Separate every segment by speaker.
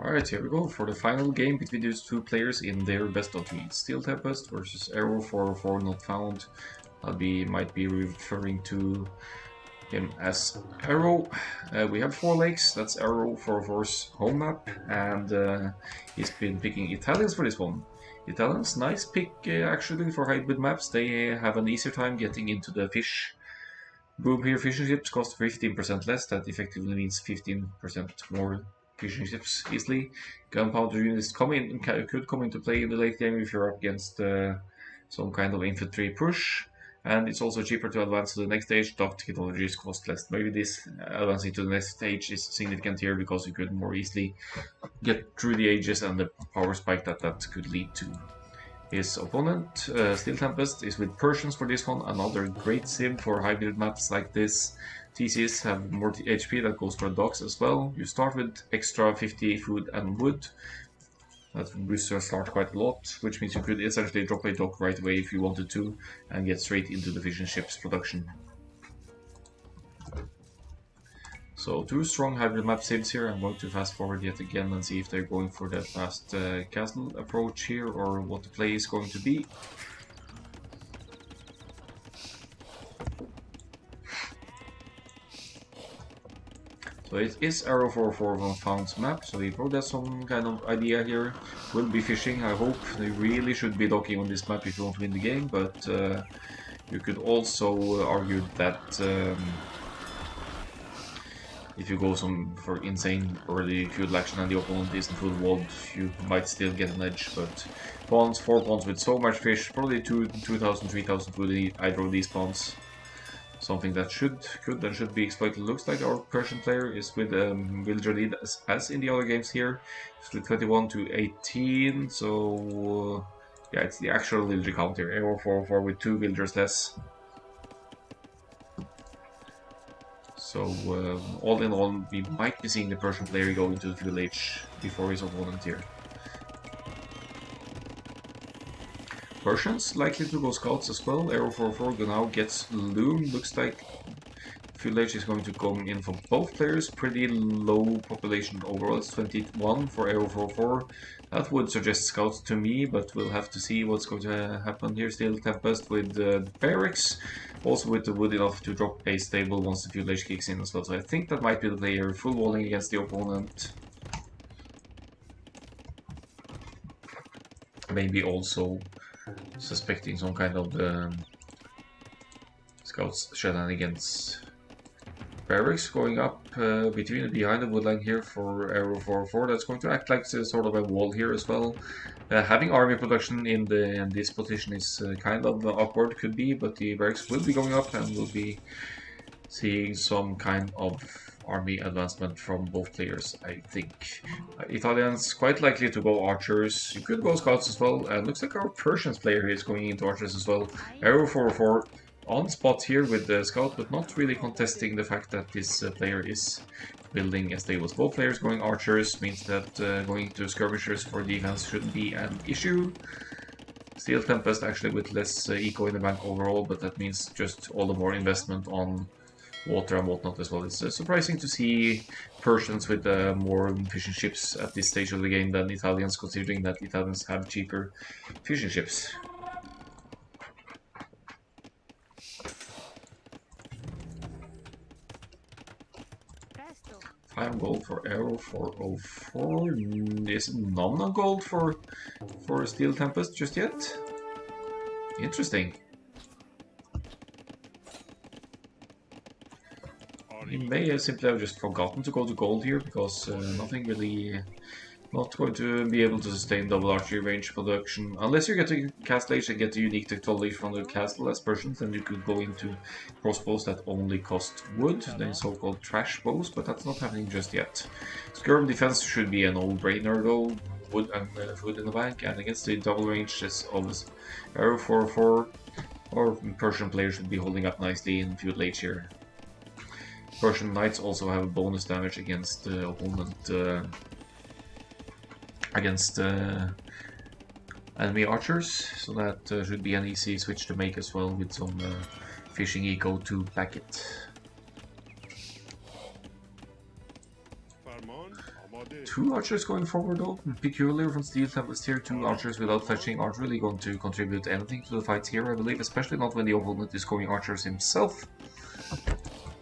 Speaker 1: Alright, here we go for the final game between these two players in their best of 3. SteelTempest versus Arrow 404 not found. Might be referring to him as Arrow. We have 4 lakes, that's Arrow 404's home map, and he's been picking Italians for this one. Italians, nice pick actually for hybrid maps. They have an easier time getting into the fish boom here. Fishing ships cost 15% less, that effectively means 15% more fishing ships easily. Gunpowder units could come into play in the late game if you're up against some kind of infantry push. And it's also cheaper to advance to the next stage. Docked technologies cost less. Maybe this advancing to the next stage is significant here because you could more easily get through the ages and the power spike that could lead to. His opponent, SteelTempest, is with Persians for this one. Another great sim for hybrid maps like this. TCs have more HP that goes for docks as well. You start with extra 50 food and wood. That boosts your start quite a lot, which means you could essentially drop a dock right away if you wanted to and get straight into the fishing ships production. So 2 strong hybrid map sims here. I'm going to fast forward yet again and see if they're going for the fast castle approach here or what the play is going to be. So it is Arrow 404 found map, so he probably has some kind of idea here. Will be fishing, I hope. They really should be docking on this map if you want to win the game, but you could also argue that if you go for insane early feudal action and the opponent isn't full walled, you might still get an edge, but 4 pawns with so much fish, probably 2,000, 3,000 food either of these pawns. Something that could and should be exploited. Looks like our Persian player is with villager lead as in the other games here. It's with 21 to 18, so yeah, it's the actual villager count here. Arrow 404 with 2 villagers less. So all in all, we might be seeing the Persian player go into the village before his opponent here. Persians likely to go scouts as well. Arrow 404 now gets Loom. Looks like village is going to come in for both players. Pretty low population overall. It's 21 for Arrow 404. That would suggest scouts to me, but we'll have to see what's going to happen here. SteelTempest with barracks, also with the wood enough to drop a stable once the village kicks in as well. So I think that might be the player full walling against the opponent. Maybe also suspecting some kind of scouts shenanigans. Barracks going up behind the woodline here for Arrow 404. That's going to act like sort of a wall here as well. Having army production in this position is kind of awkward, could be, but the barracks will be going up and we'll be seeing some kind of army advancement from both players, I think. Italians quite likely to go archers. You could go scouts as well. Looks like our Persians player is going into archers as well. Arrow 404 on spot here with the scout, but not really contesting the fact that this player is building a stables. Both players going archers means that going to skirmishers for defense shouldn't be an issue. SteelTempest actually with less eco in the bank overall, but that means just all the more investment on water and whatnot as well. It's surprising to see Persians with more fishing ships at this stage of the game than Italians, considering that Italians have cheaper fishing ships. Time gold for Arrow 404. Is none of gold for SteelTempest just yet? Interesting. He may have simply have just forgotten to go to gold here because nothing really. Not going to be able to sustain double archery range production unless you get to Castle Age and get the unique technology from the castle as Persians. Then you could go into crossbows that only cost wood, then so-called trash bows, but that's not happening just yet. Skirm defense should be a no-brainer though. Wood and food in the bank, and against the double ranges of Arrow 404, or Persian players should be holding up nicely in feudal age here. Persian knights also have bonus damage against the opponent. Against enemy archers, so that should be an easy switch to make as well with some fishing eco to back it. 2 archers going forward though. Peculiar from SteelTempest here, 2 archers without fletching aren't really going to contribute anything to the fights here, I believe, especially not when the opponent is going archers himself.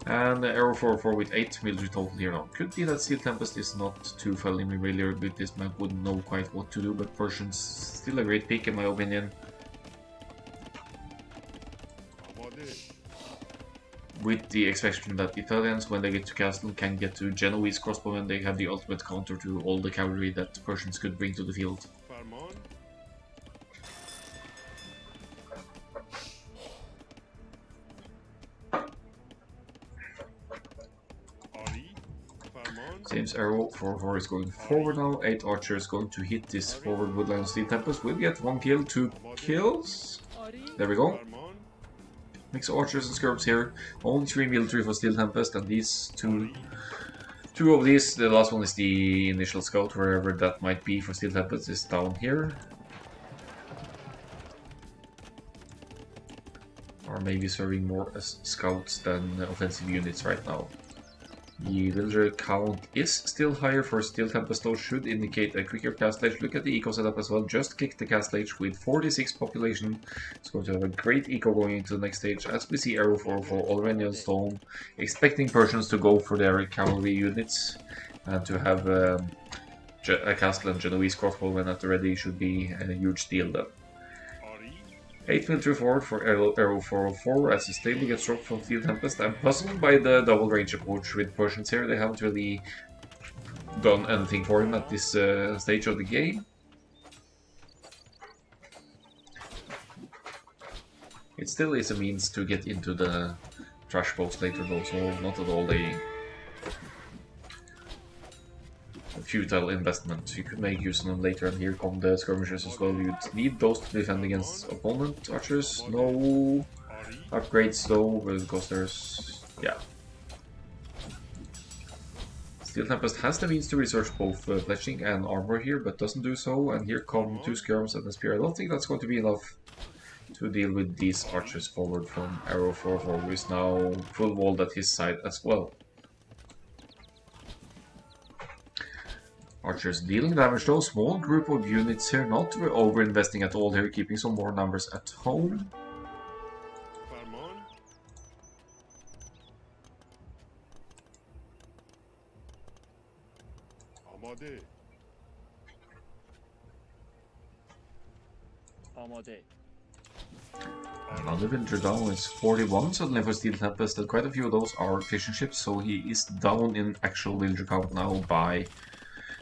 Speaker 1: And Arrow 4 with 8 military total here now. Could be that SteelTempest is not too familiar with this map, wouldn't know quite what to do, but Persian's still a great pick in my opinion. With the exception that Italians, when they get to castle, can get to Genoese crossbowmen, they have the ultimate counter to all the cavalry that Persians could bring to the field. James Arrow 4 is going forward now, 8 archers going to hit this forward woodline of SteelTempest. We'll get 1 kill, 2 kills. There we go. Mix archers and skirps here. Only 3 military for SteelTempest, and these two of these, the last one is the initial scout, wherever that might be for SteelTempest, is down here. Or maybe serving more as scouts than offensive units right now. The villager count is still higher for SteelTempest, though should indicate a quicker cast age. Look at the eco setup as well, just kicked the cast age with 46 population. It's going to have a great eco going into the next stage, as we see Arrow 4 already on stone, expecting Persians to go for their cavalry units, and to have a castle and Genoese crossbowmen at the ready should be a huge deal then. 8 military forward for Arrow 404 as the stable gets dropped from SteelTempest. I'm puzzled by the double range approach with Persians here. They haven't really done anything for him at this stage of the game. It still is a means to get into the trash post later though, so not at all a futile investment. You could make use of them later, and here come the skirmishers as well. You'd need those to defend against opponent archers. No upgrades though, because there's... yeah. SteelTempest has the means to research both fletching and armor here, but doesn't do so, and here come 2 skirms and a spear. I don't think that's going to be enough to deal with these archers forward from Arrow 4, who is now full walled at his side as well. Archers dealing damage though, small group of units here, not over-investing at all here, keeping some more numbers at home. Another villager down is 41 suddenly for SteelTempest, and quite a few of those are fishing ships, so he is down in actual villager count now by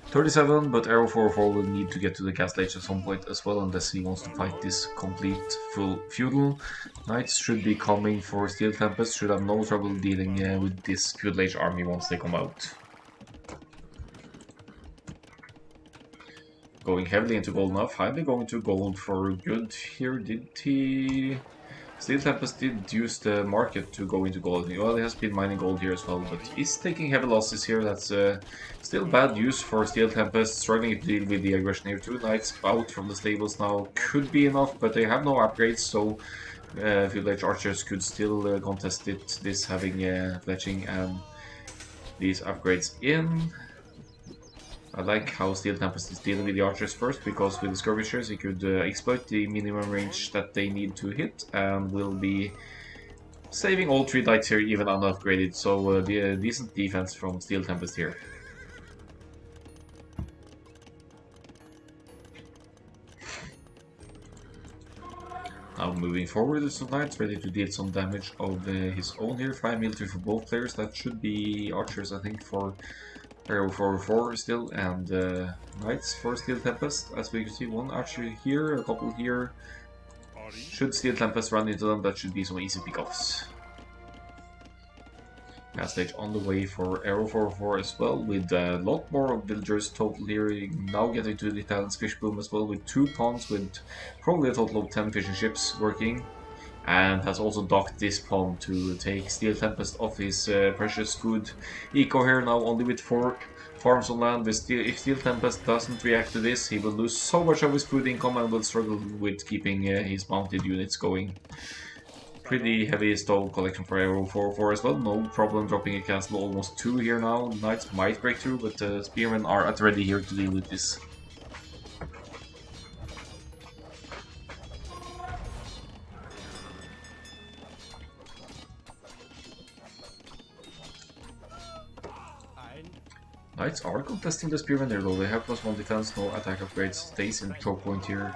Speaker 1: 37, but Arrow 404 will need to get to the castle age at some point as well, unless he wants to fight this complete full feudal. Knights should be coming for SteelTempest, should have no trouble dealing with this feudal age army once they come out. Going heavily into gold now, finally going to gold for good here. Did he... SteelTempest did use the market to go into gold. Well, he has been mining gold here as well, but he's taking heavy losses here. That's still bad news for SteelTempest, struggling to deal with the aggression here. 2 knights out from the stables now could be enough, but they have no upgrades, so village archers could still contest it. This having fletching and these upgrades in. I like how SteelTempest is dealing with the archers first, because with the skirmishers he could exploit the minimum range that they need to hit, and will be saving all 3 knights here even unupgraded, so the decent defense from SteelTempest here. Now moving forward with some knights, ready to deal some damage of his own here. 5 military for both players, that should be archers I think for Arrow 4 still, and knights for SteelTempest. As we can see, 1 archer here, a couple here. Should SteelTempest run into them, that should be some easy pickoffs. Cast stage on the way for Arrow 4 as well, with a lot more of villagers total here. Now getting to the Italian's fish boom as well, with 2 pawns with probably a total of 10 fishing ships working. And has also docked this pawn to take SteelTempest off his precious good eco here, now only with 4 farms on land. If SteelTempest doesn't react to this, he will lose so much of his food income and will struggle with keeping his mounted units going. Pretty heavy stone collection for Arrow 4-4 as well. No problem dropping a castle, almost 2 here now. Knights might break through, but Spearmen are at ready here to deal with this. Knights are contesting the Spearmen there though. They have +1 defense, no attack upgrades, stays in choke point here.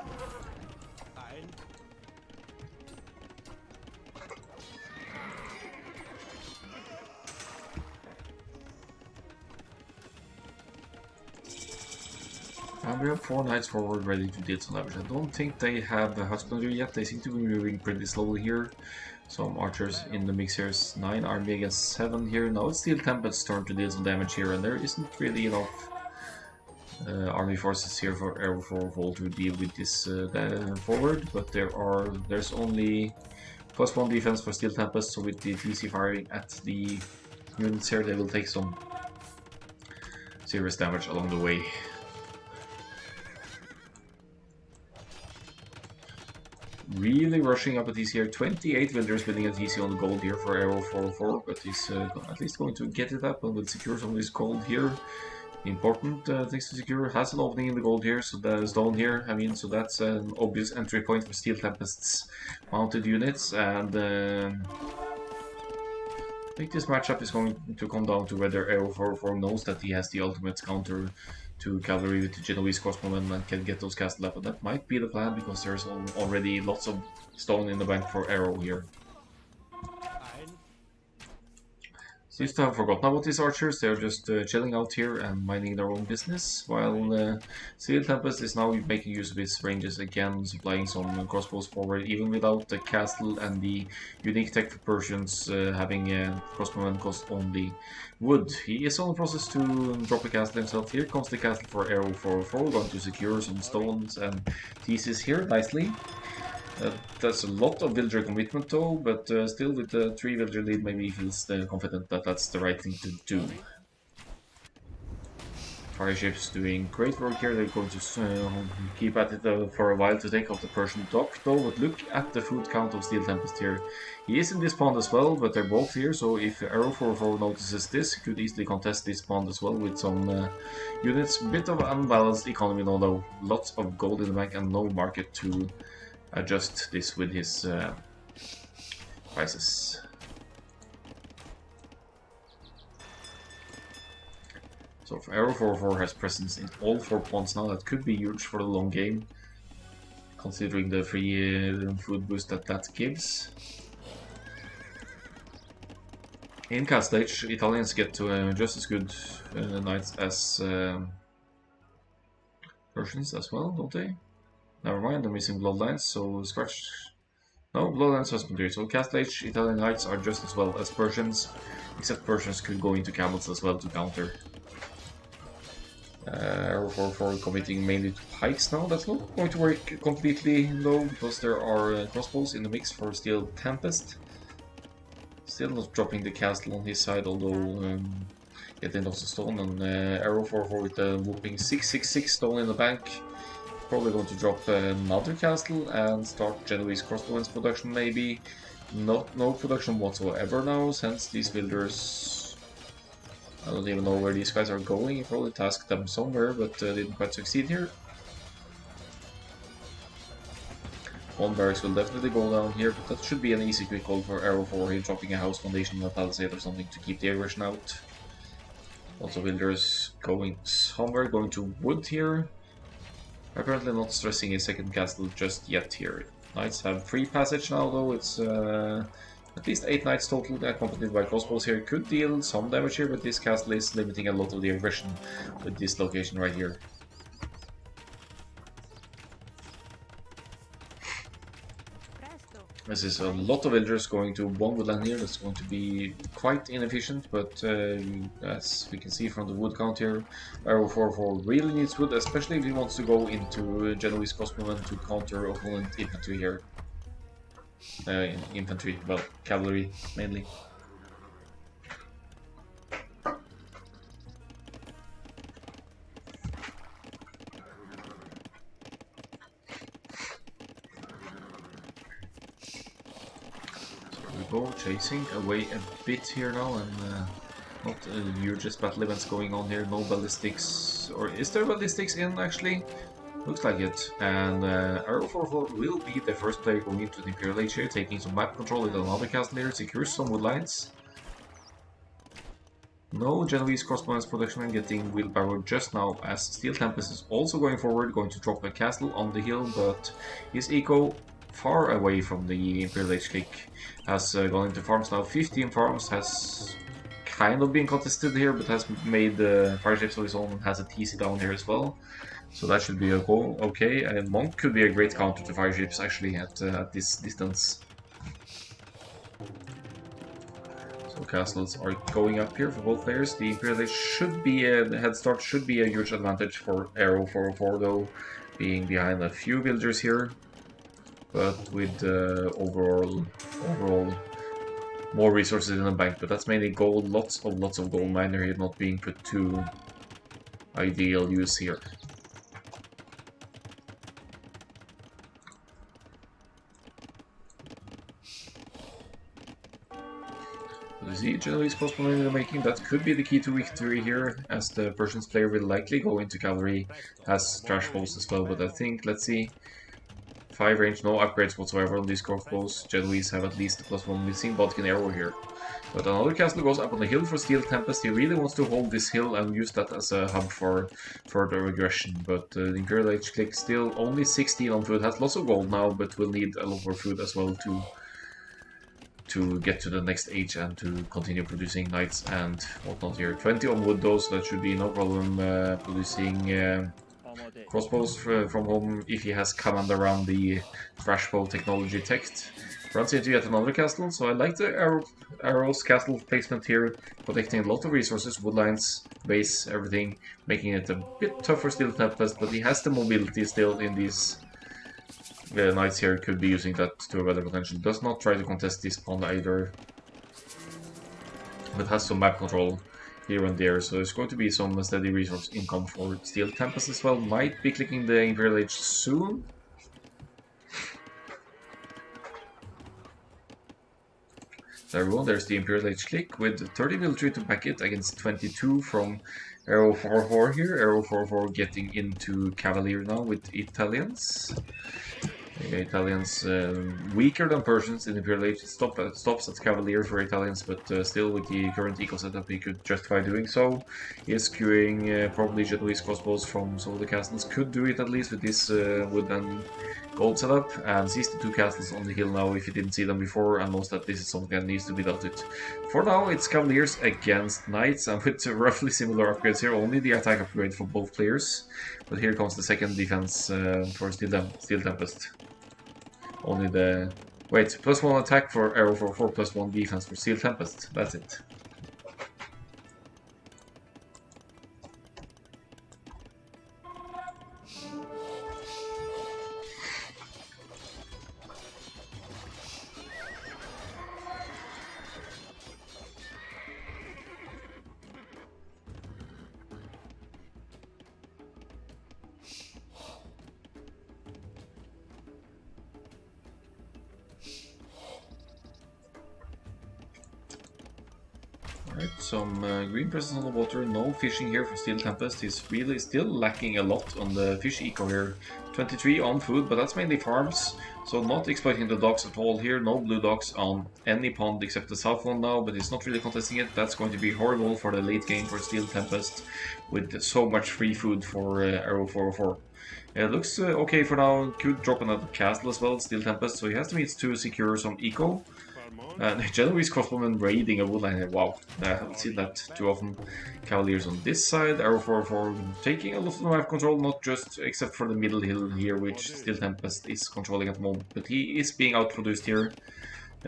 Speaker 1: And we have 4 knights forward ready to deal some damage. I don't think they have the husbandry yet. They seem to be moving pretty slowly here. Some archers in the mix here. 9 army against 7 here. Now it's SteelTempest's turn to deal some damage here, and there isn't really enough army forces here for Arrow 4 to deal with this forward. But there's only +1 defense for SteelTempest, so with the TC firing at the units here, they will take some serious damage along the way. Really rushing up a TC here. 28 villagers building a TC on the gold here for Arrow 404, but he's at least going to get it up and will secure some of this gold here. Important things to secure. Has an opening in the gold here, so that is down here. I mean, so that's an obvious entry point for SteelTempest's mounted units, and I think this matchup is going to come down to whether Arrow 404 knows that he has the ultimate counter to cavalry with the Genoese crossbowmen and can get those castle up, and that might be the plan because there's already lots of stone in the bank for Arrow here. Seems to have forgotten about these archers. They're just chilling out here and minding their own business, while SteelTempest is now making use of his ranges again, supplying some crossbows forward, even without the castle and the unique tech for Persians having crossbowmen cost only wood. He is on the process to drop a castle himself. Here comes the castle for Arrow 404, going to secure some stones and theses here nicely. That's a lot of villager commitment though, but still with the 3 villager lead, maybe he feels confident that that's the right thing to do. Fireships doing great work here. They're going to keep at it for a while to take out the Persian dock though, but look at the food count of SteelTempest here. He is in this pond as well, but they're both here, so if Arrow 404 notices this, he could easily contest this pond as well with some units. Bit of unbalanced economy though, lots of gold in the bank and no market to adjust this with his prices. So if Arrow 404 has presence in all 4 ponds now, that could be huge for the long game, considering the free food boost that gives. In cast stage, Italians get to just as good knights as Persians as well, don't they? Never mind, I'm missing bloodlines, so scratch. No, bloodlines husbandry. So cast age Italian knights are just as well as Persians, except Persians could go into camels as well to counter. Arrow 404 committing mainly to pikes now. That's not going to work completely though, because there are crossbows in the mix for SteelTempest. Still not dropping the castle on his side, although getting lots of stone. And Arrow 404 with a whooping 666 stone in the bank. Probably going to drop another castle and start Genoese crossbowmen's production maybe. No production whatsoever now, since these builders, I don't even know where these guys are going. You probably tasked them somewhere, but didn't quite succeed here. One barracks will definitely go down here, but that should be an easy quick call for Arrow 4 here, dropping a house foundation on a palisade or something to keep the aggression out. Lots of builders going somewhere, going to wood here. Apparently not stressing a second castle just yet here. Knights have free passage now though, it's at least 8 knights total accompanied by crossbows here. Could deal some damage here, but this castle is limiting a lot of the aggression with this location right here. This is a lot of villagers going to one woodland here. That's going to be quite inefficient, but as we can see from the wood count here, Arrow 404 really needs wood, especially if he wants to go into Genoese crossbowmen to counter opponent infantry here. Infantry, well, cavalry mainly. go chasing away a bit here now, and not huge battle events going on here. No ballistics, or is there ballistics in actually? Looks like it. And Arrow44 will be the first player going into the Imperial Age here, taking some map control with another castle here, secures some wood lines. No Genoese crossbones production and getting wheelbarrow just now, as SteelTempest is also going forward, going to drop a castle on the hill, but his eco far away from the Imperial Age click has gone into farms now. 15 farms, has kind of been contested here, but has made fire ships of his own and has a TC down here as well. So that should be a goal. Okay, and Monk could be a great counter to fire ships actually at this distance. So castles are going up here for both players. The Imperial Age should be the head start should be a huge advantage for Arrow 404 though, being behind a few villagers here, but with overall more resources in the bank. But that's mainly gold, lots of gold miner here not being put to ideal use here. The siege Genoese crossbow in the making, that could be the key to victory here, as the Persians player will likely go into cavalry, has trash bows as well, but I think, let's see, 5 range, no upgrades whatsoever on these crossbows. Genoese have at least +1 missing Bodkin arrow here. But another castle goes up on the hill for SteelTempest. He really wants to hold this hill and use that as a hub for further regression, but the Imperial Age click still only 16 on food, has lots of gold now, but will need a lot more food as well to get to the next age and to continue producing knights and whatnot here. 20 on wood though, so that should be no problem producing crossbows from home if he has command around the thrashbow technology text. Runs into yet another castle, so I like the arrows castle placement here, protecting a lot of resources, woodlines, base, everything, making it a bit tougher still Tempest, but he has the mobility still in these knights here, could be using that to a better potential. Does not try to contest this pawn either, but has some map control here and there, so there's going to be some steady resource income for SteelTempest as well. Might be clicking the Imperial Age soon. There we go, there's the Imperial Age click with 30 military to back it against 22 from Arrow 44 here. Arrow 44 getting into Cavalier now with Italians. Italians weaker than Persians in Imperial Age. Stops at Cavalier for Italians, but still with the current eco setup he could justify doing so. He is queuing probably Genoese crossbows from some of the castles. Could do it at least with this wood and gold setup, and sees the 2 castles on the hill now if he didn't see them before, and knows that this is something that needs to be dealt with. For now it's Cavaliers against Knights, and with roughly similar upgrades here, only the attack upgrade for both players. But here comes the second defense for SteelTempest. Only the... Wait, +1 attack for Arrow 44, +1 defense for SteelTempest. That's it. Alright, some green presence on the water, no fishing here for SteelTempest. He's really still lacking a lot on the fish eco here. 23 on food, but that's mainly farms, so not exploiting the docks at all here. No blue docks on any pond except the south one now, but he's not really contesting it. That's going to be horrible for the late game for SteelTempest with so much free food for Arrow 404. It looks okay for now. Could drop another castle as well, SteelTempest, so he has to meet to secure some eco. And Genoese crossbowmen raiding a woodline. Wow, I haven't seen that too often. Cavaliers on this side. Arrow 4 taking a lot of the map control, not just except for the middle hill here, which SteelTempest is controlling at the moment. But he is being outproduced here,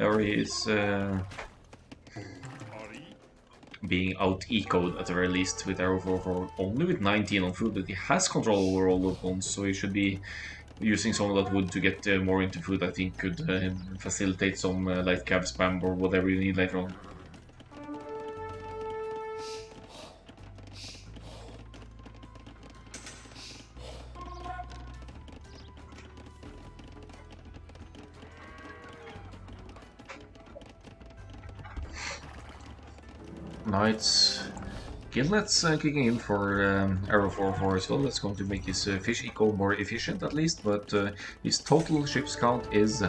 Speaker 1: or he is being out-ecoed at the very least with Arrow 4 only with 19 on food, but he has control over all the opponents, so he should be using some of that wood to get more into food. I think could facilitate some light cab spam or whatever you need later on. Knights. Gillet's kicking in for Arrow 4-4 as well. That's going to make his fish eco more efficient at least, but his total ships count is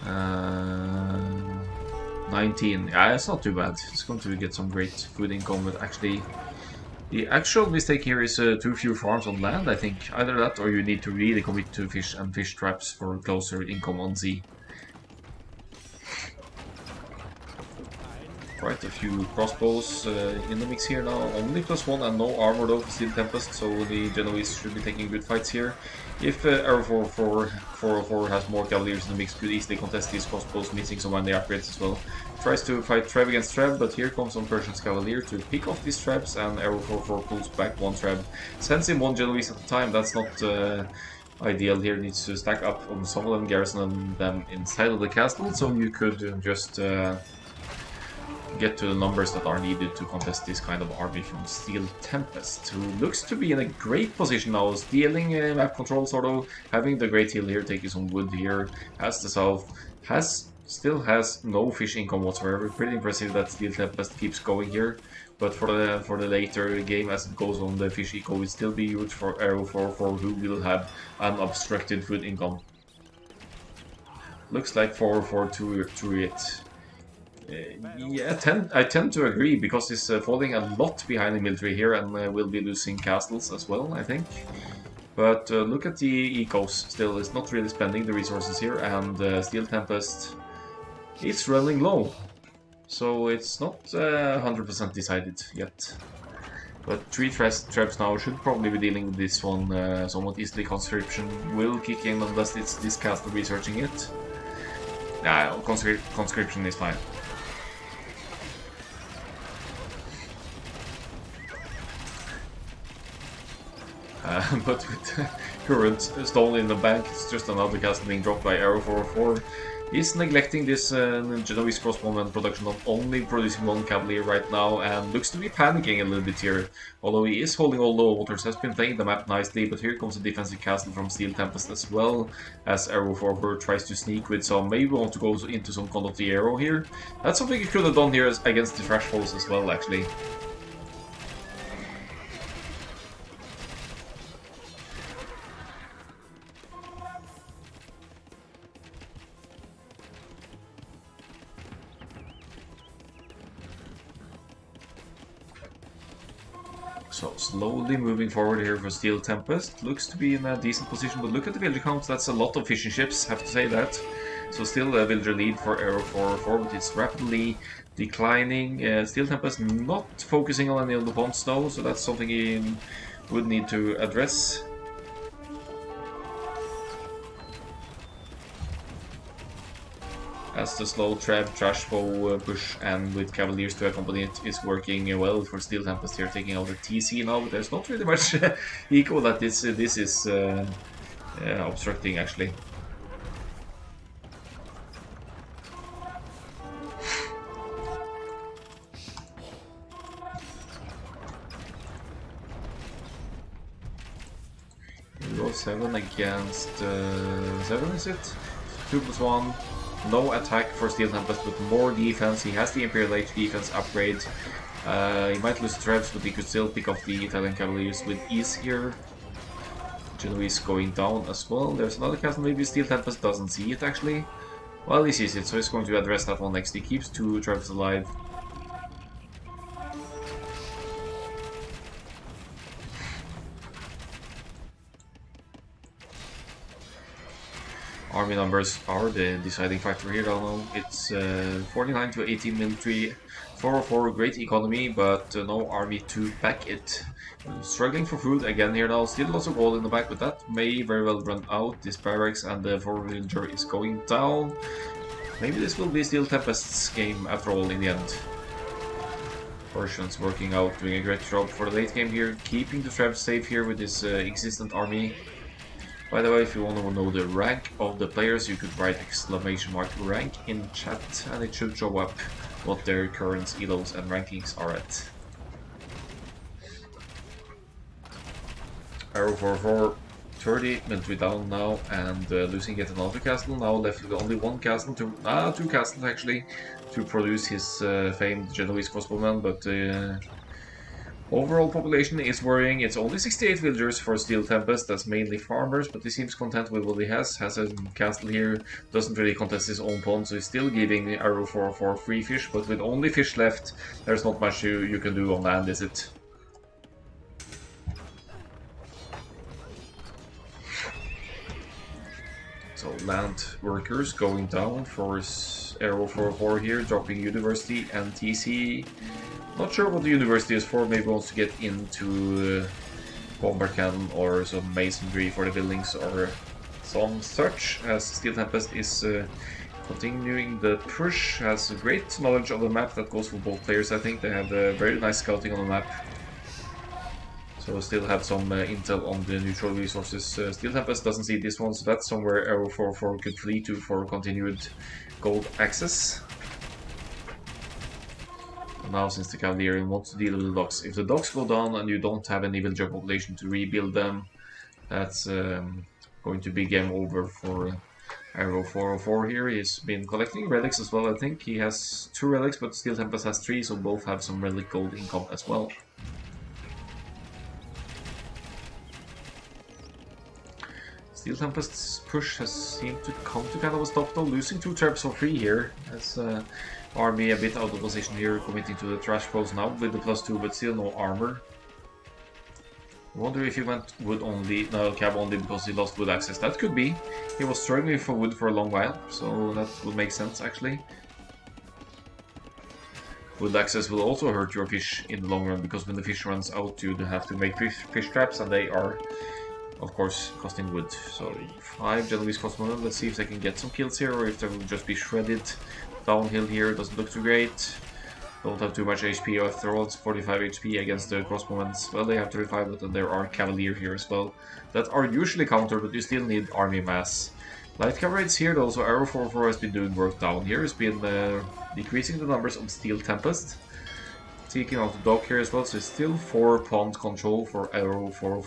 Speaker 1: 19. Yeah, it's not too bad. It's going to get some great food income, but actually the actual mistake here is too few farms on land, I think. Either that or you need to really commit to fish and fish traps for closer income on Z. Quite a few crossbows in the mix here now. Only +1 and no armor though for SteelTempest, so the Genoese should be taking good fights here. If Arrow 404 has more cavaliers in the mix, could easily contest these crossbows, missing some of the upgrades as well. Tries to fight Treb against Treb, but here comes some Persian's Cavalier to pick off these Trebs, and Arrow 404 pulls back one Treb. Sends him one Genoese at a time. That's not ideal here. Needs to stack up on some of them, garrison them inside of the castle, so you could just get to the numbers that are needed to contest this kind of army from SteelTempest, who looks to be in a great position now, stealing map control, sort of, having the great hill here, taking some wood here, has the south, still has no fish income whatsoever. Pretty impressive that SteelTempest keeps going here, but for the later game as it goes on, the fish eco will still be huge for Arrow 404, who will have unobstructed food income. Looks like 404 to it. Yeah, I tend to agree, because he's falling a lot behind the military here and will be losing castles as well, I think. But look at the ecos, still is not really spending the resources here, and SteelTempest is running low. So it's not 100% decided yet. But 3 traps now should probably be dealing with this one somewhat easily. Conscription will kick in unless it's this castle researching it. Nah, conscription is fine. But with current stone in the bank, it's just another castle being dropped by Arrow 404. He's neglecting this Genoese crossbowman production of only producing one cavalier right now, and looks to be panicking a little bit here. Although he is holding all low waters, has been playing the map nicely, but here comes a defensive castle from SteelTempest as well, as Arrow 404 tries to sneak with some, maybe want to go into some kind of the arrow here. That's something he could have done here against the Trash Falls as well, actually. So slowly moving forward here for SteelTempest. Looks to be in a decent position, but look at the villager count. That's a lot of fishing ships, have to say that. So still a villager lead for Arrow 404, but it's rapidly declining. SteelTempest not focusing on any of the bonds though, so that's something he would need to address. As the slow trap, trash bow push, and with cavaliers to accompany it is working well for SteelTempest here, taking out the TC now, but there's not really much eco that this is obstructing actually. Here we go, 7 against 7 is it? 2+1. No attack for SteelTempest, but more defense. He has the Imperial Age defense upgrade. He might lose Trebs, but he could still pick off the Italian Cavaliers with ease here. Genoese going down as well. There's another castle, maybe SteelTempest doesn't see it actually. Well, he sees it, so he's going to address that one next. He keeps 2 Trebs alive. Army numbers are the deciding factor here, I don't know. It's 49 to 18 military, 404 great economy, but no army to back it. Struggling for food again here now, still lots of gold in the back, but that may very well run out. This barracks and the 4 villager is going down. Maybe this will be SteelTempest's game after all in the end. Persians working out, doing a great job for the late game here, keeping the Trebs safe here with this existent army. By the way, if you want to know the rank of the players, you could write !rank in chat and it should show up what their current elos and rankings are at. Arrow 404 30 military down now, and losing yet another castle. Now left with only one castle, two castles actually, to produce his famed Genoese crossbowman, but overall population is worrying. It's only 68 villagers for SteelTempest, that's mainly farmers, but he seems content with what he has a castle here, doesn't really contest his own pawn, so he's still giving arrow for free fish, but with only fish left, there's not much you can do on land, is it? So land workers going down for arrow 4 here, dropping university and TC. Not sure what the university is for, maybe wants to get into combat cannon or some masonry for the buildings or some such, as SteelTempest is continuing the push, has a great knowledge of the map. That goes for both players, I think. They have very nice scouting on the map. So still have some intel on the neutral resources. SteelTempest doesn't see this one, so that's somewhere arrow 4 could flee to for continued gold access. Now, since the Cavalier wants to deal with the docks, if the docks go down and you don't have any villager population to rebuild them, that's going to be game over for arrow 404 here. He's been collecting relics as well, I think. He has 2 relics, but SteelTempest has 3, so both have some relic gold income as well. SteelTempest's push has seemed to come to kind of a stop though, losing 2 traps for free here. That's army a bit out of position here, committing to the trash post now with the +2, but still no armor. I wonder if he went wood only, no, cab only because he lost wood access. That could be. He was struggling for wood for a long while, so that would make sense actually. Wood access will also hurt your fish in the long run, because when the fish runs out you have to make fish traps, and they are of course costing wood. So 5 Genoese crossbowmen, let's see if they can get some kills here or if they will just be shredded. Downhill here doesn't look too great. Don't have too much HP after all, it's 45 HP against the crossbowmen. Well, they have 35, but then there are Cavalier here as well that are usually countered, but you still need army mass. Light cavalry's here though, so arrow 4 has been doing work down here. It's been decreasing the numbers of SteelTempest. Taking out the dock here as well, so it's still 4 pond control for arrow 4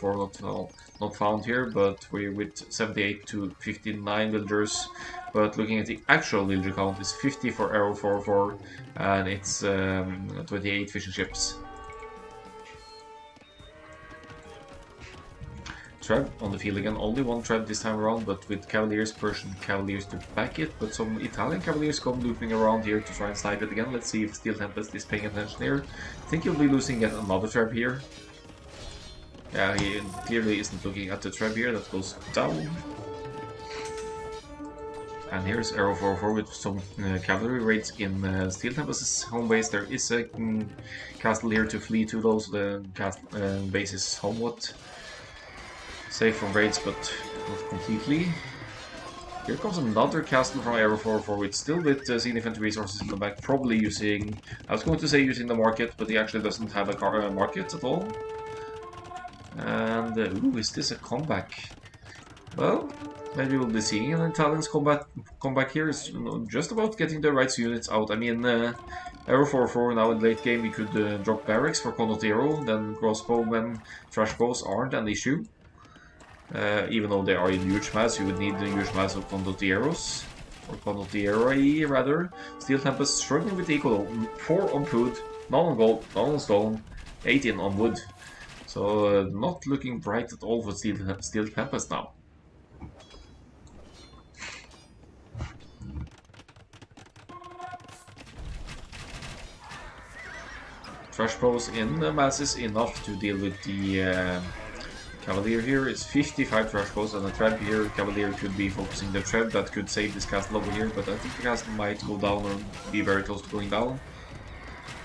Speaker 1: not found here, but we're with 78 to 59 villagers. But looking at the actual villager count, it's 50 for arrow 4 and it's 28 fishing ships. Treb on the field again, only 1 Treb this time around, but with Cavaliers, Persian Cavaliers to back it, but some Italian Cavaliers come looping around here to try and snipe it again. Let's see if SteelTempest is paying attention here. I think he'll be losing yet another Treb here. Yeah, he clearly isn't looking at the Treb here, that goes down. And here's arrow 4 with some cavalry raids in SteelTempest's home base. There is a castle here to flee to, those. The base is somewhat safe from raids, but not completely. Here comes another castle from arrow 4 with still with significant resources in the back, probably using, I was going to say using the market, but he actually doesn't have a market at all. And ooh, is this a comeback? Well, maybe we'll be seeing an Italian's comeback here. It's just about getting the right units out. I mean, arrow 4 now in late game, we could drop barracks for Condottiero, then crossbowmen, trash bows aren't an issue. Even though they are in huge mass, you would need the huge mass of Condottieros, or Condottieri rather. SteelTempest struggling with equal, 4 on food, none on gold, none on stone, 18 on wood. So not looking bright at all for SteelTempest now. Trash bows in the masses enough to deal with the Cavalier here. It's 55 trash bows and a Treb here. Cavalier could be focusing the Treb, that could save this castle over here, but I think the castle might go down or be very close to going down.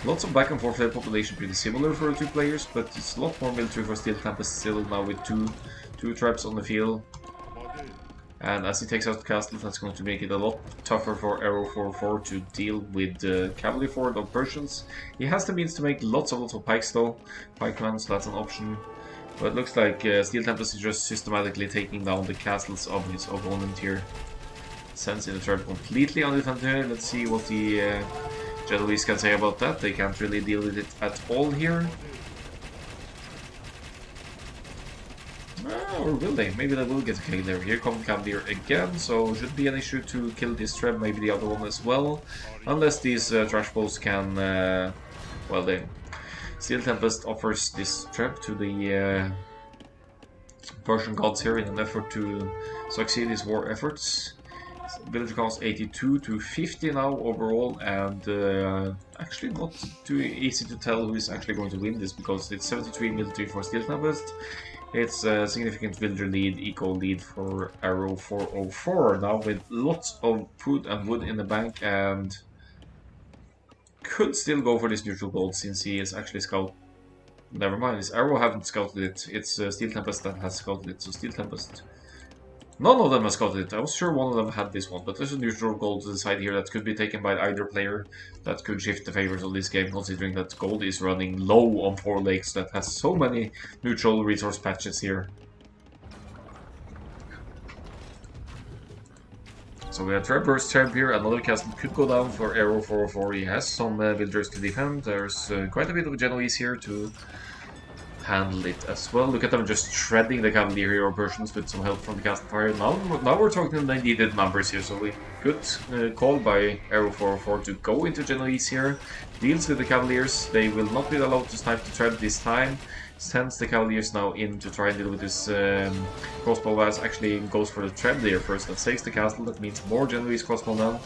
Speaker 1: Lots of back and forth population, pretty similar for the 2 players, but it's a lot more military for SteelTempest still now with two traps on the field. And as he takes out the castle, that's going to make it a lot tougher for arrow 4 to deal with the cavalry fort of Persians. He has the means to make lots of pikes though, pikemen, so that's an option. But it looks like SteelTempest is just systematically taking down the castles of his opponent here. Sends in the Treb completely undefended here. Let's see what the Genoese can say about that. They can't really deal with it at all here. Or will they? Maybe they will get a kill there. Here comes Cavalier again, so should be an issue to kill this trap, maybe the other one as well. Unless these trash balls can... well, they... SteelTempest offers this trap to the Persian gods here in an effort to succeed his war efforts. Villager counts 82 to 50 now overall, and actually not too easy to tell who is actually going to win this, because it's 73 military for SteelTempest. It's a significant villager lead, eco lead for Arrow 404 now, with lots of food and wood in the bank, and could still go for this neutral gold since he is actually scout. Never mind, this Arrow haven't scouted it. It's SteelTempest that has scouted it, so SteelTempest. None of them has scouted it. I was sure one of them had this one, but there's a neutral gold to the side here that could be taken by either player. That could shift the favors of this game, considering that gold is running low on 4 lakes that has so many neutral resource patches here. So we have Trap versus Trap here. Another castle could go down for Arrow 404. He has some villagers to defend. There's quite a bit of Genoese here to handle it as well. Look at them just shredding the Cavalier hero Persians with some help from the castle fire. Now we're talking the needed numbers here, so we good call by Arrow 404 to go into Genoese here. Deals with the Cavaliers. They will not be allowed to snipe the trap this time. Sends the Cavaliers now in to try and deal with this crossbow as actually goes for the trap there first. That saves the castle. That means more Genoese crossbow now.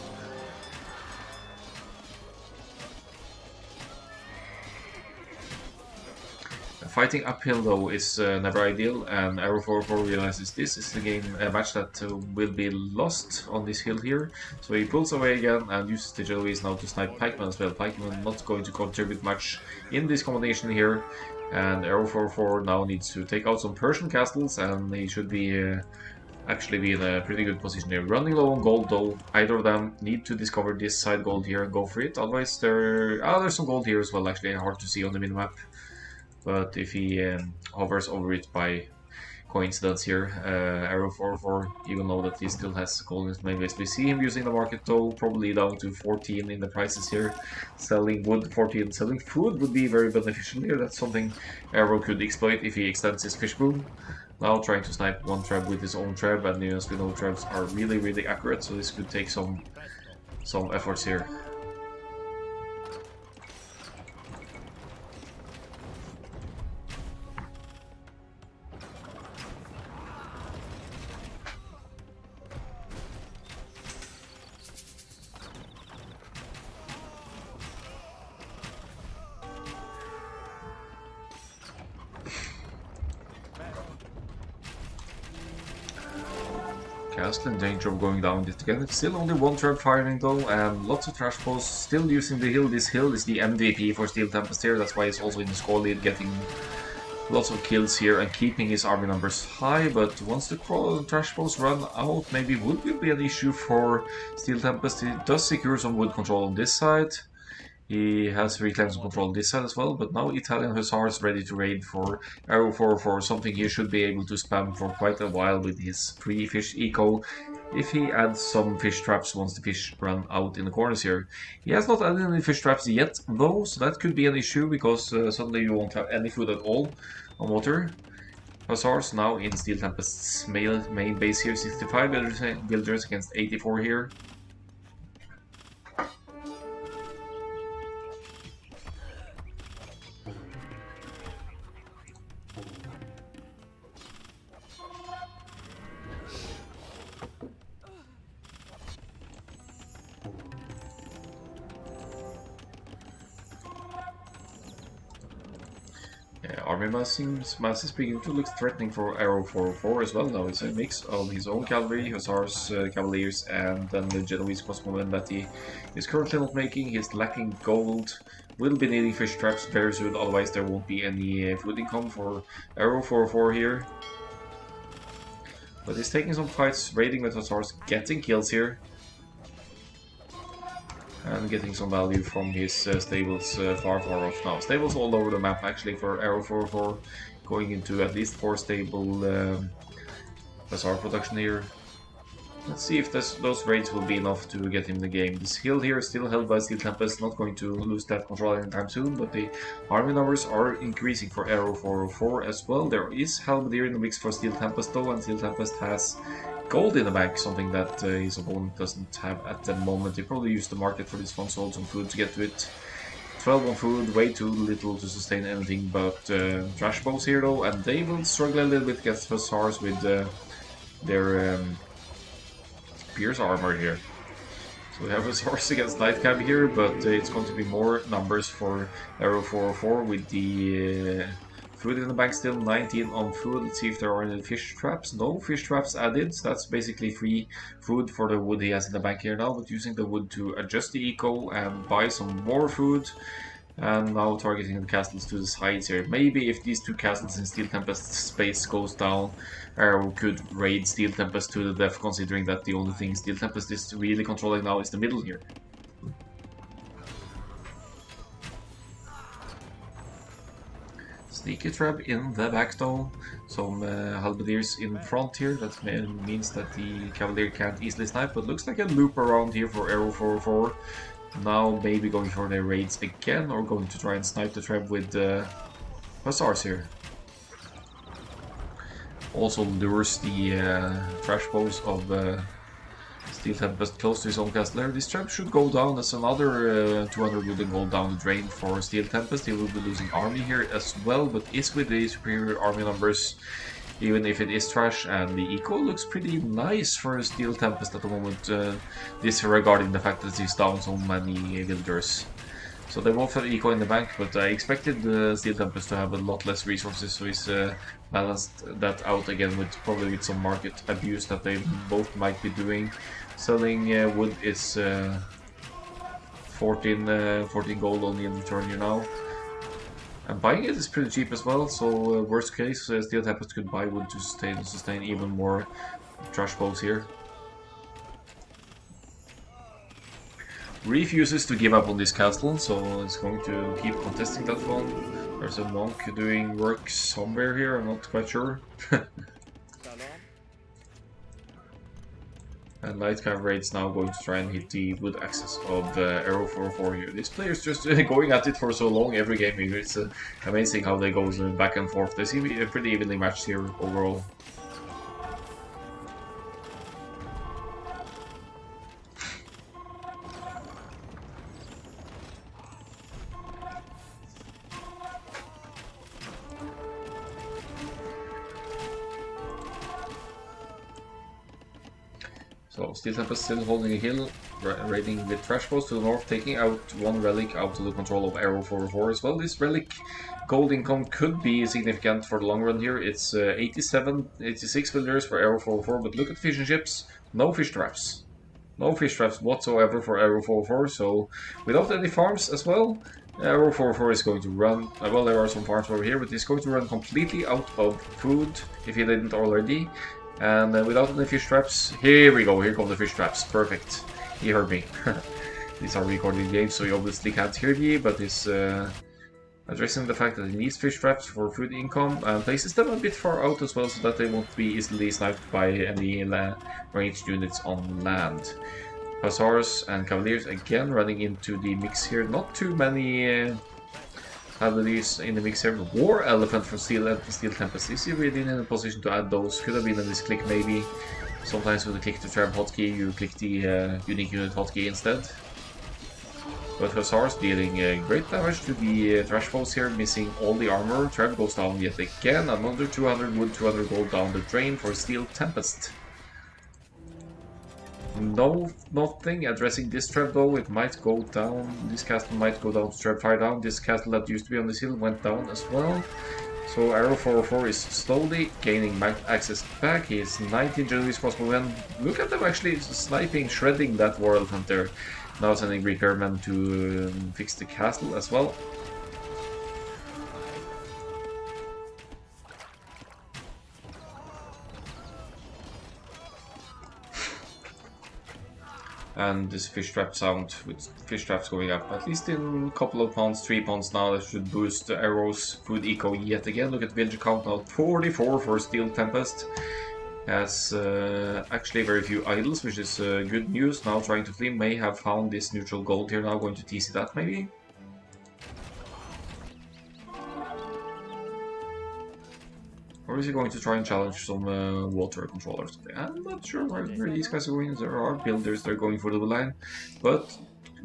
Speaker 1: Fighting uphill though is never ideal, and Arrow 404 realizes this is a match that will be lost on this hill here. So he pulls away again and uses the Genoese now to snipe Pikeman as well. Pikeman not going to contribute much in this combination here, and Arrow 404 now needs to take out some Persian castles, and he should be actually be in a pretty good position here. Running low on gold though, either of them need to discover this side gold here and go for it, otherwise there's some gold here as well, actually hard to see on the minimap. But if he hovers over it by coincidence here, Arrow 404, even though that he still has gold in his main base. We see him using the market though, probably down to 14 in the prices here. Selling wood 14, selling food would be very beneficial here. That's something Arrow could exploit if he extends his fish boom. Now trying to snipe one trap with his own trap, and as we know, traps are really accurate, so this could take some efforts here. Castle in danger of going down this again. It's still only one trap firing though, and lots of trash balls still using the hill. This hill is the MVP for SteelTempest here, that's why he's also in the score lead, getting lots of kills here and keeping his army numbers high. But once the trash balls run out, maybe wood will be an issue for SteelTempest. He does secure some wood control on this side. He has reclaimed some control on this side as well, but now Italian Hussars ready to raid for Arrow 404, something he should be able to spam for quite a while with his free fish eco, if he adds some fish traps once the fish run out in the corners here. He has not added any fish traps yet though, so that could be an issue, because suddenly you won't have any food at all on water. Hussars now in SteelTempest's main base here, 65 villagers against 84 here. Army mass is beginning to look threatening for Arrow 404 as well now. It's a mix of his own cavalry, Hussars, Cavaliers, and then the Genoese crossbowmen that he is currently not making. He's lacking gold, will be needing fish traps very soon, otherwise there won't be any food income for Arrow 404 here. But he's taking some fights, raiding with Hussars, getting kills here. And getting some value from his stables far off now. Stables all over the map actually for Arrow 404, going into at least 4 stable Hussar production here. Let's see if those raids will be enough to get him the game. This hill here is still held by SteelTempest, not going to lose that control anytime soon, but the army numbers are increasing for Arrow 404 as well. There is Halberdier in the mix for SteelTempest though, and SteelTempest has gold in the bank, something that his opponent doesn't have at the moment. He probably used the market for this one, sold some food to get to it. 12 on food, way too little to sustain anything but trash bows here though, and they will struggle a little bit against Hussars with their Pierce armor here. So we have Hussars against Nightcap here, but it's going to be more numbers for Arrow 404 with the food in the bank still, 19 on food. Let's see if there are any fish traps. No fish traps added, so that's basically free food for the wood he has in the bank here now, but using the wood to adjust the eco and buy some more food. And now targeting the castles to the sides here. Maybe if these two castles in SteelTempest space goes down, Arrow could raid SteelTempest to the death, considering that the only thing SteelTempest is really controlling now is the middle here. Sneaky trap in the back though. Some halberdiers in front here. That means that the cavalier can't easily snipe, but looks like a loop around here for Arrow 404. Now maybe going for their raids again, or going to try and snipe the trap with Hussars here. Also lures the trash bows of SteelTempest close to his own castle there. This trap should go down. That's another 200 wooden gold down the drain for SteelTempest. He will be losing army here as well, but is with the superior army numbers, even if it is trash, and the eco looks pretty nice for SteelTempest at the moment, disregarding the fact that he's down so many villagers. So they both have eco in the bank, but I expected SteelTempest to have a lot less resources, so he's balanced that out again with probably with some market abuse that they both might be doing. Selling wood is 14 gold only in return here now. And buying it is pretty cheap as well, so worst case, SteelTempest could buy wood to sustain even more trash bows here. Refuses to give up on this castle, so it's going to keep contesting that one. There's a monk doing work somewhere here, I'm not quite sure. And Nightcap Raid's now going to try and hit the wood axis of Arrow 404 here. This player's just going at it for so long every game here. It's amazing how they go back and forth. They seem pretty evenly matched here overall. So SteelTempest still holding a hill, raiding with trash bows to the north, taking out one relic out of the control of Arrow 404 as well. This relic gold income could be significant for the long run here. It's 86 villagers for Arrow 404, but look at fish and chips, no fish traps. No fish traps whatsoever for Arrow 404, so without any farms as well, Arrow 404 is going to run, well there are some farms over here, but he's going to run completely out of food, if he didn't already. And without any fish traps, here we go, here come the fish traps, perfect. He heard me. These are recording games, so he obviously can't hear me, but he's addressing the fact that he needs fish traps for food income, and places them a bit far out as well, so that they won't be easily sniped by any ranged units on land. Hussars and Cavaliers again running into the mix here, not too many Halberdiers in the mix here. War Elephant from SteelTempest. Is he really in a position to add those? Could have been in this click maybe. Sometimes with the click to trap hotkey, you click the unique unit hotkey instead. But Hussars dealing great damage to the trash bows here, missing all the armor. Trap goes down yet again. Another 200 wood, 200 gold down the drain for SteelTempest. No, nothing addressing this trap though. It might go down. This castle might go down to trap fire down. This castle that used to be on this hill went down as well. So Arrow 404 is slowly gaining access back. He is 19 January's possible when look at them actually sniping, shredding that war elephant there. Now sending repairmen to fix the castle as well. And this fish trap sound, with fish traps going up at least in a couple of pounds, 3 pounds now, that should boost Arrow's food eco yet again. Look at villager count now, 44 for SteelTempest. Has actually very few idols, which is good news. Now trying to flee, may have found this neutral gold here, now going to TC that maybe. Or is he going to try and challenge some water controllers? I'm not sure where these guys are going. There are builders, they're going for the line, but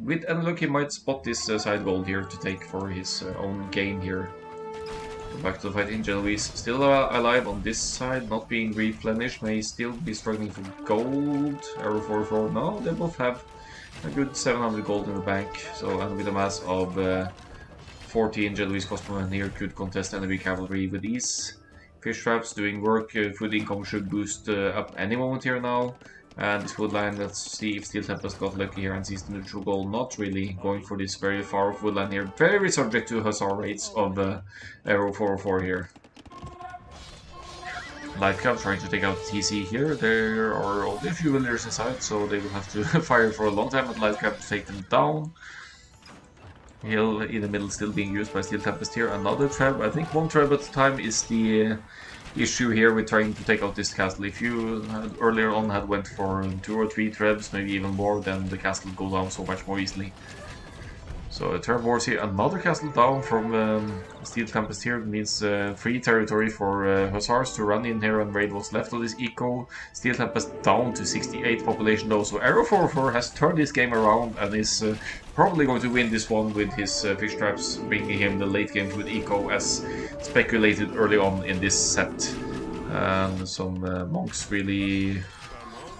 Speaker 1: with any luck he might spot this side gold here to take for his own gain here. Back to the fight in Genoese, still alive on this side, not being replenished, may still be struggling for gold. Arrow 4-4, no, they both have a good 700 gold in the bank, so and with a mass of 14, Genoese Cosmoman here could contest enemy cavalry with ease. Fish traps doing work, food income should boost up any moment here now. And this woodline, let's see if SteelTempest got lucky here and sees the neutral goal. Not really going for this very far off woodline here. Very subject to hussar rates of Arrow 404 here. Lightcap trying to take out TC here. There are only a few villagers inside, so they will have to fire for a long time, but Lightcap to take them down. Hill in the middle still being used by SteelTempest here. Another trap. I think one trap at a time is the issue here with trying to take out this castle. If you earlier on had went for 2 or 3 trebs, maybe even more, then the castle would go down so much more easily. So a trap wars here, another castle down from SteelTempest here. It means free territory for hussars to run in here and raid what's left of this eco. SteelTempest down to 68 population though, so Arrow 404 has turned this game around and is probably going to win this one with his fish traps, bringing him the late game with eco as speculated early on in this set. And some monks really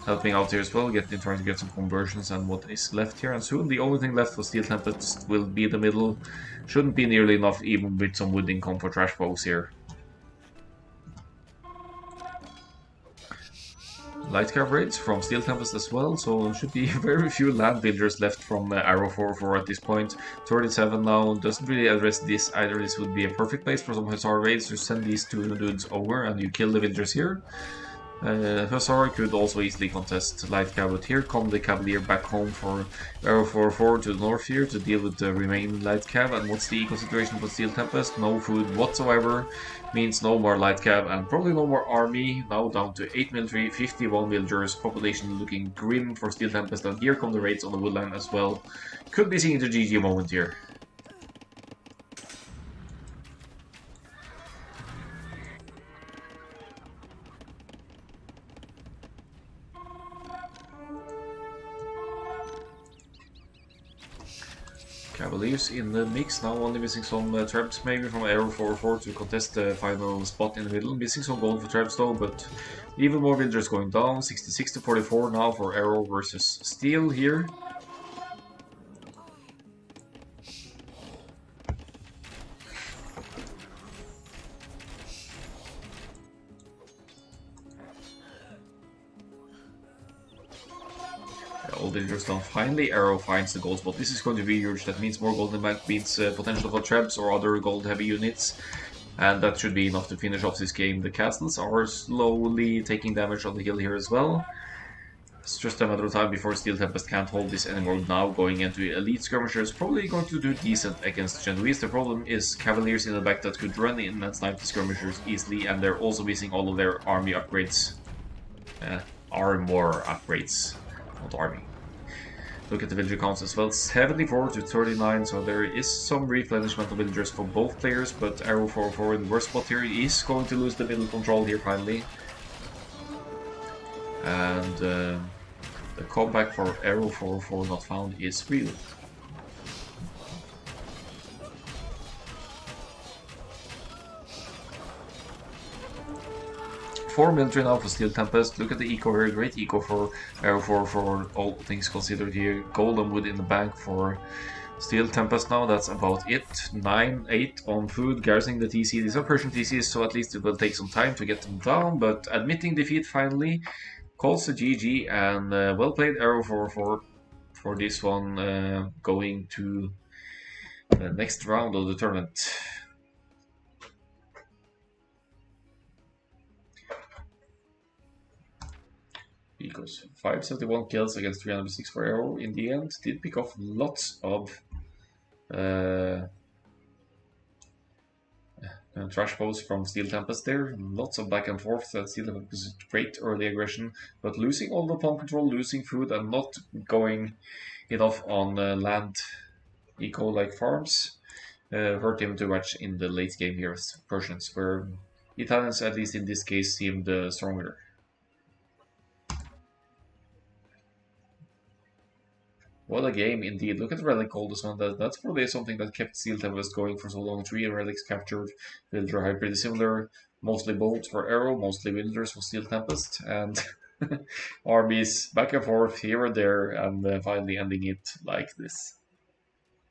Speaker 1: helping out here as well, trying to get some conversions and what is left here. And soon the only thing left for SteelTempest will be the middle. Shouldn't be nearly enough even with some wood income for trash bows here. Light cap raids from SteelTempest as well, so there should be very few land builders left from Arrow 404 at this point. 37 now, doesn't really address this either. This would be a perfect place for some Hussar raids to send these 2 dudes over and you kill the villagers here. Hussar could also easily contest Light Cav, but here come the Cavalier back home for Arrow 404 to the north here to deal with the remaining Light Cav. And what's the eco situation for SteelTempest? No food whatsoever, means no more Light Cav and probably no more army. Now down to 8 military, 51 villagers, population looking grim for SteelTempest, and here come the raids on the woodland as well. Could be seeing the GG moment here. Cavaliers in the mix, now only missing some traps maybe from Arrow 404 to contest the final spot in the middle. Missing some gold for traps though, but even more villagers going down. 66 to 44 now for Arrow versus Steel here. All villagers down. Finally, Arrow finds the gold spot. This is going to be huge. That means more gold in bank means potential for traps or other gold heavy units. And that should be enough to finish off this game. The castles are slowly taking damage on the hill here as well. It's just a matter of time before SteelTempest can't hold this anymore now. Going into elite skirmishers, probably going to do decent against Genoese. The problem is Cavaliers in the back that could run in and snipe the skirmishers easily, and they're also missing all of their army upgrades. Armor upgrades, not army. Look at the villager counts as well, 74 to 39, so there is some replenishment of villagers for both players, but Arrow 404 in the worst spot here is going to lose the middle control here finally. And the comeback for Arrow 404 not found is real. Four military now for SteelTempest. Look at the eco here, great eco for Arrow 404, all things considered here. Golden wood in the bank for SteelTempest now, that's about it. 9-8 on food, garrisoning the TC. These are Persian TCs, so at least it will take some time to get them down, but admitting defeat finally calls the GG, and well played Arrow 404 for this one, going to the next round of the tournament. Because 571 kills against 306 for Arrow in the end. Did pick off lots of trash post from SteelTempest there. Lots of back and forth. SteelTempest is great early aggression, but losing all the pawn control, losing food, and not going enough on land eco like farms hurt him too much in the late game here as Persians, where Italians, at least in this case, seemed stronger. What a game indeed. Look at the relic gold as well. That's probably something that kept SteelTempest going for so long. 3 relics captured. Villager high pretty similar. Mostly bolts for arrow, mostly villagers for SteelTempest, and armies back and forth here and there, and finally ending it like this.